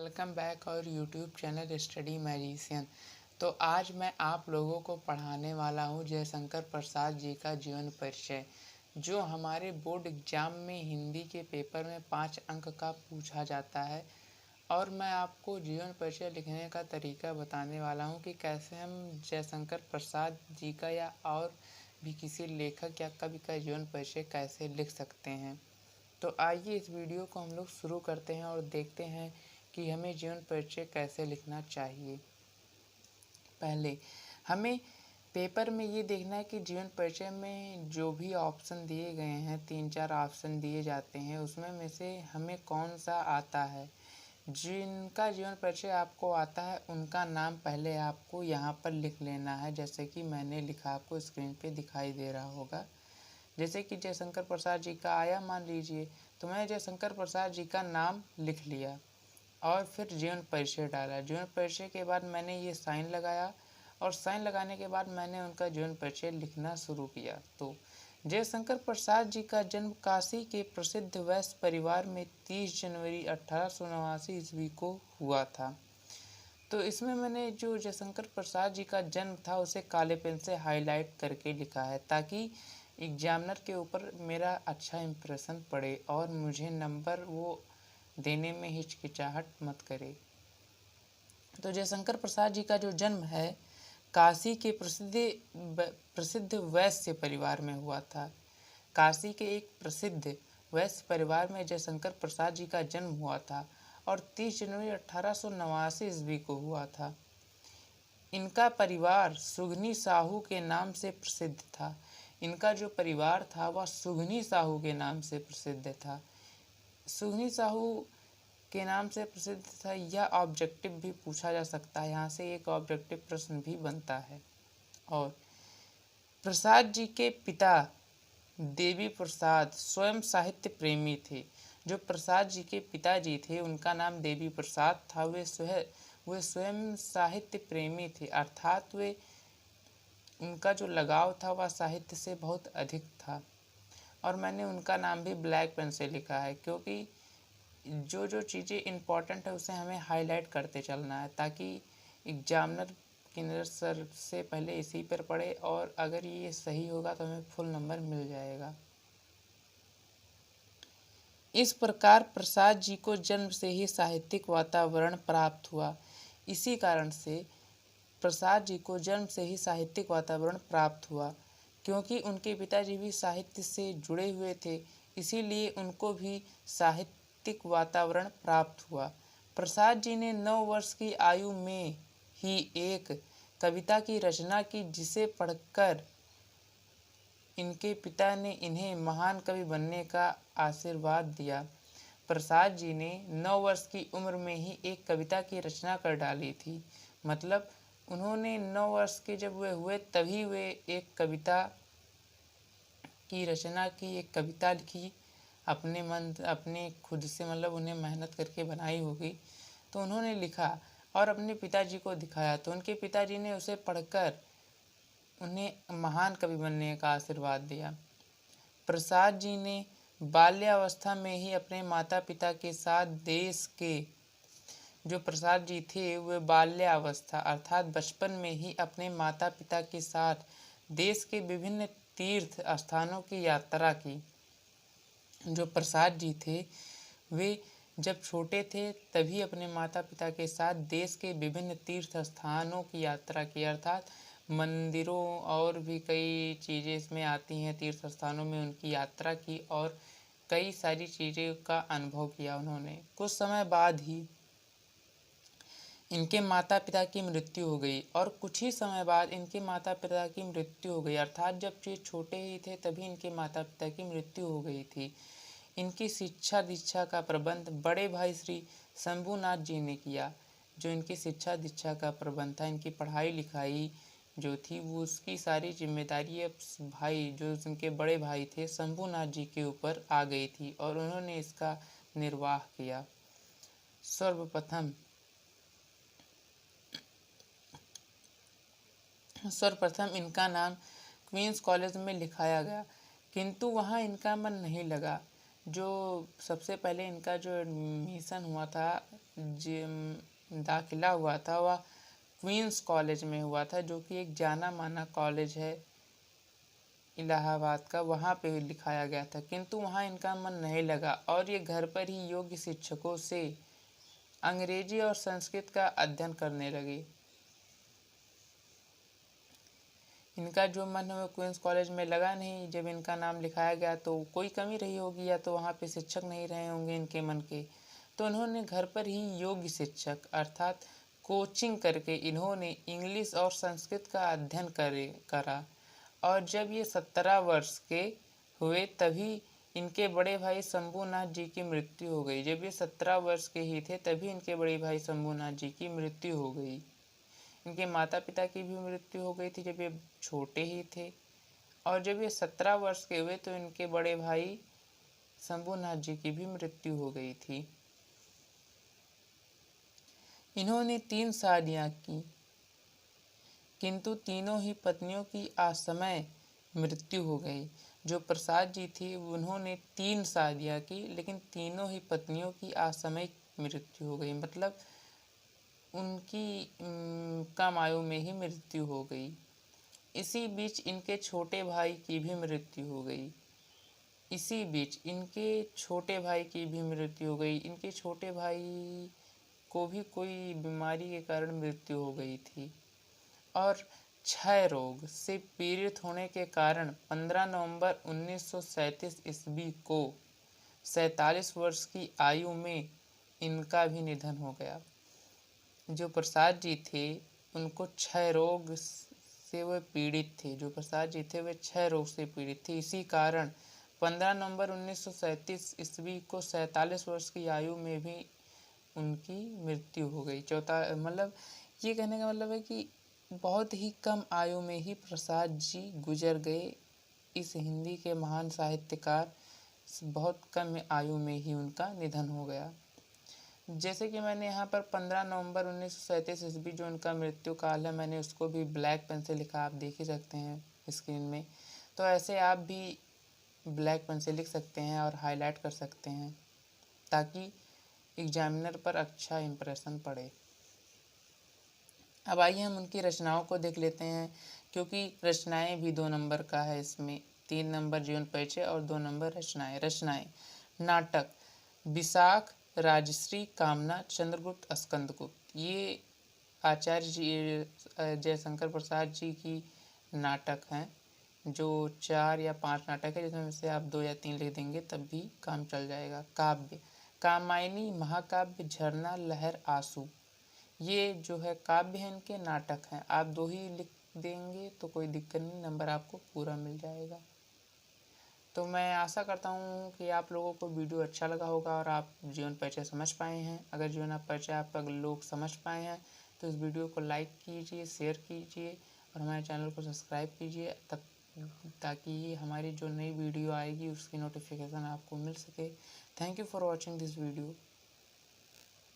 Welcome back और YouTube channel study magician. तो आज मैं आप लोगों को पढ़ाने वाला हूँ जयशंकर प्रसाद जी का जीवन परिचय, जो हमारे बोर्ड एग्ज़ाम में हिंदी के पेपर में 5 अंक का पूछा जाता है। और मैं आपको जीवन परिचय लिखने का तरीका बताने वाला हूँ कि कैसे हम जयशंकर प्रसाद जी का या और भी किसी लेखक या कवि का जीवन परिचय कैसे लिख सकते हैं। तो आइए इस वीडियो को हम लोग शुरू करते हैं और देखते हैं कि हमें जीवन परिचय कैसे लिखना चाहिए। पहले हमें पेपर में ये देखना है कि जीवन परिचय में जो भी ऑप्शन दिए गए हैं, 3-4 ऑप्शन दिए जाते हैं, उसमें में से हमें कौन सा आता है। जिनका जीवन परिचय आपको आता है उनका नाम पहले आपको यहाँ पर लिख लेना है, जैसे कि मैंने लिखा, आपको स्क्रीन पे दिखाई दे रहा होगा। जैसे कि जयशंकर प्रसाद जी का आया मान लीजिए, तो मैंने जयशंकर प्रसाद जी का नाम लिख लिया और फिर जीवन परिचय डाला। जीवन परिचय के बाद मैंने ये साइन लगाया और साइन लगाने के बाद मैंने उनका जीवन परिचय लिखना शुरू किया। तो जयशंकर प्रसाद जी का जन्म काशी के प्रसिद्ध वैश्य परिवार में 30 जनवरी 1889 ईस्वी को हुआ था। तो इसमें मैंने जो जयशंकर प्रसाद जी का जन्म था उसे काले पेन से हाईलाइट करके लिखा है, ताकि एग्जामिनर के ऊपर मेरा अच्छा इम्प्रेशन पड़े और मुझे नंबर वो देने में हिचकिचाहट मत करे। तो जयशंकर प्रसाद जी का जो जन्म है काशी के प्रसिद्ध वैश्य परिवार में हुआ था। काशी के एक प्रसिद्ध वैश्य परिवार में जयशंकर प्रसाद जी का जन्म हुआ था और 30 जनवरी 1889 ईस्वी को हुआ था। इनका परिवार सुगनी साहू के नाम से प्रसिद्ध था। इनका जो परिवार था वह सुगनी साहू के नाम से प्रसिद्ध था। सुगनी साहू के नाम से प्रसिद्ध था, यह ऑब्जेक्टिव भी पूछा जा सकता है, यहाँ से एक ऑब्जेक्टिव प्रश्न भी बनता है। और प्रसाद जी के पिता देवी प्रसाद स्वयं साहित्य प्रेमी थे। जो प्रसाद जी के पिताजी थे उनका नाम देवी प्रसाद था। वे स्वयं साहित्य प्रेमी थे, अर्थात उनका जो लगाव था वह साहित्य से बहुत अधिक था। और मैंने उनका नाम भी ब्लैक पेन से लिखा है, क्योंकि जो जो चीज़ें इम्पॉर्टेंट है उसे हमें हाईलाइट करते चलना है, ताकि एग्जामिनर की नज़र सर से पहले इसी पर पड़े और अगर ये सही होगा तो हमें फुल नंबर मिल जाएगा। इस प्रकार प्रसाद जी को जन्म से ही साहित्यिक वातावरण प्राप्त हुआ। इसी कारण से प्रसाद जी को जन्म से ही साहित्यिक वातावरण प्राप्त हुआ, क्योंकि उनके पिताजी भी साहित्य से जुड़े हुए थे, इसीलिए उनको भी साहित्यिक वातावरण प्राप्त हुआ। प्रसाद जी ने 9 वर्ष की आयु में ही एक कविता की रचना की, जिसे पढ़कर इनके पिता ने इन्हें महान कवि बनने का आशीर्वाद दिया। प्रसाद जी ने 9 वर्ष की उम्र में ही एक कविता की रचना कर डाली थी, मतलब उन्होंने 9 वर्ष के जब वे हुए तभी वे एक कविता की रचना की, एक कविता लिखी अपने खुद से, मतलब उन्हें मेहनत करके बनाई होगी। तो उन्होंने लिखा और अपने पिताजी को दिखाया, तो उनके पिताजी ने उसे पढ़कर उन्हें महान कवि बनने का आशीर्वाद दिया। प्रसाद जी ने बाल्यावस्था में ही अपने माता पिता के साथ जो प्रसाद जी थे वे बाल्यावस्था अर्थात बचपन में ही अपने माता पिता के साथ देश के विभिन्न तीर्थ स्थानों की यात्रा की। जो प्रसाद जी थे वे जब छोटे थे तभी अपने माता पिता के साथ देश के विभिन्न तीर्थ स्थानों की यात्रा की, अर्थात मंदिरों और भी कई चीज़ें इसमें आती हैं, तीर्थ स्थानों में उनकी यात्रा की और कई सारी चीज़ें का अनुभव किया उन्होंने। कुछ समय बाद ही इनके माता पिता की मृत्यु हो गई और कुछ ही समय बाद इनके माता पिता की मृत्यु हो गई, अर्थात जब ये छोटे ही थे तभी इनके माता पिता की मृत्यु हो गई थी। इनकी शिक्षा दीक्षा का प्रबंध बड़े भाई श्री शंभूनाथ जी ने किया। जो इनकी शिक्षा दीक्षा का प्रबंध था, इनकी पढ़ाई लिखाई जो थी, वो उसकी सारी जिम्मेदारी भाई जो इनके बड़े भाई थे शंभूनाथ जी के ऊपर आ गई थी और उन्होंने इसका निर्वाह किया। सर्वप्रथम इनका नाम क्वींस कॉलेज में लिखाया गया, किंतु वहाँ इनका मन नहीं लगा। जो सबसे पहले इनका जो एडमिशन हुआ था दाखिला हुआ था वह क्वींस कॉलेज में हुआ था, जो कि एक जाना माना कॉलेज है इलाहाबाद का। वहाँ पे लिखाया गया था, किंतु वहाँ इनका मन नहीं लगा और ये घर पर ही योग्य शिक्षकों से अंग्रेजी और संस्कृत का अध्ययन करने लगे। इनका जो मन है वो क्वींस कॉलेज में लगा नहीं। जब इनका नाम लिखाया गया तो कोई कमी रही होगी या तो वहाँ पे शिक्षक नहीं रहे होंगे इनके मन के, तो उन्होंने घर पर ही योग्य शिक्षक अर्थात कोचिंग करके इन्होंने इंग्लिश और संस्कृत का अध्ययन करा। और जब ये 17 वर्ष के हुए तभी इनके बड़े भाई शंभूनाथ जी की मृत्यु हो गई। जब ये 17 वर्ष के ही थे तभी इनके बड़े भाई शंभूनाथ जी की मृत्यु हो गई। इनके माता पिता की भी मृत्यु हो गई थी जब ये छोटे ही थे। और जब ये 17 वर्ष के हुए तो इनके बड़े भाई शंभूनाथ जी की भी मृत्यु हो गई थी। इन्होंने 3 शादियां की, किंतु तीनों ही पत्नियों की असमय मृत्यु हो गई। जो प्रसाद जी थी उन्होंने 3 शादियां की, लेकिन तीनों ही पत्नियों की असमय मृत्यु हो गई, मतलब उनकी कम आयु में ही मृत्यु हो गई। इसी बीच इनके छोटे भाई की भी मृत्यु हो गई। इसी बीच इनके छोटे भाई की भी मृत्यु हो गई। इनके छोटे भाई को भी कोई बीमारी के कारण मृत्यु हो गई थी। और क्षय रोग से पीड़ित होने के कारण 15 नवंबर 1937 ईस्वी को 47 वर्ष की आयु में इनका भी निधन हो गया। जो प्रसाद जी थे उनको क्षय रोग से वे पीड़ित थे। जो प्रसाद जी थे वे क्षय रोग से पीड़ित थे। इसी कारण 15 नवंबर 1937 ईस्वी को 47 वर्ष की आयु में भी उनकी मृत्यु हो गई। मतलब ये कहने का मतलब है कि बहुत ही कम आयु में ही प्रसाद जी गुजर गए। इस हिंदी के महान साहित्यकार बहुत कम आयु में ही उनका निधन हो गया। जैसे कि मैंने यहाँ पर 15 नवंबर 1937 ईस्वी जो उनका मृत्यु काल है, मैंने उसको भी ब्लैक पेन से लिखा, आप देख ही सकते हैं स्क्रीन में। तो ऐसे आप भी ब्लैक पेन से लिख सकते हैं और हाईलाइट कर सकते हैं ताकि एग्जामिनर पर अच्छा इम्प्रेशन पड़े। अब आइए हम उनकी रचनाओं को देख लेते हैं, क्योंकि रचनाएं भी 2 नंबर का है इसमें। 3 नंबर जीवन परिचय और 2 नंबर रचनाएं। नाटक विशाख, राजश्री, कामना, चंद्रगुप्त, स्कंदगुप्त। ये आचार्य जी जयशंकर प्रसाद जी की नाटक हैं, जो 4 या 5 नाटक है, जिसमें से आप 2 या 3 लिख देंगे तब भी काम चल जाएगा। काव्य कामायनी, महाकाव्य, झरना, लहर, आंसू। ये जो है काव्य है, इनके नाटक हैं। आप 2 ही लिख देंगे तो कोई दिक्कत नहीं, नंबर आपको पूरा मिल जाएगा। तो मैं आशा करता हूँ कि आप लोगों को वीडियो अच्छा लगा होगा और आप जीवन परिचय समझ पाए हैं। अगर जीवन परिचय आप लोग समझ पाए हैं तो इस वीडियो को लाइक कीजिए, शेयर कीजिए और हमारे चैनल को सब्सक्राइब कीजिए ताकि हमारी जो नई वीडियो आएगी उसकी नोटिफिकेशन आपको मिल सके। Thank you for watching this video.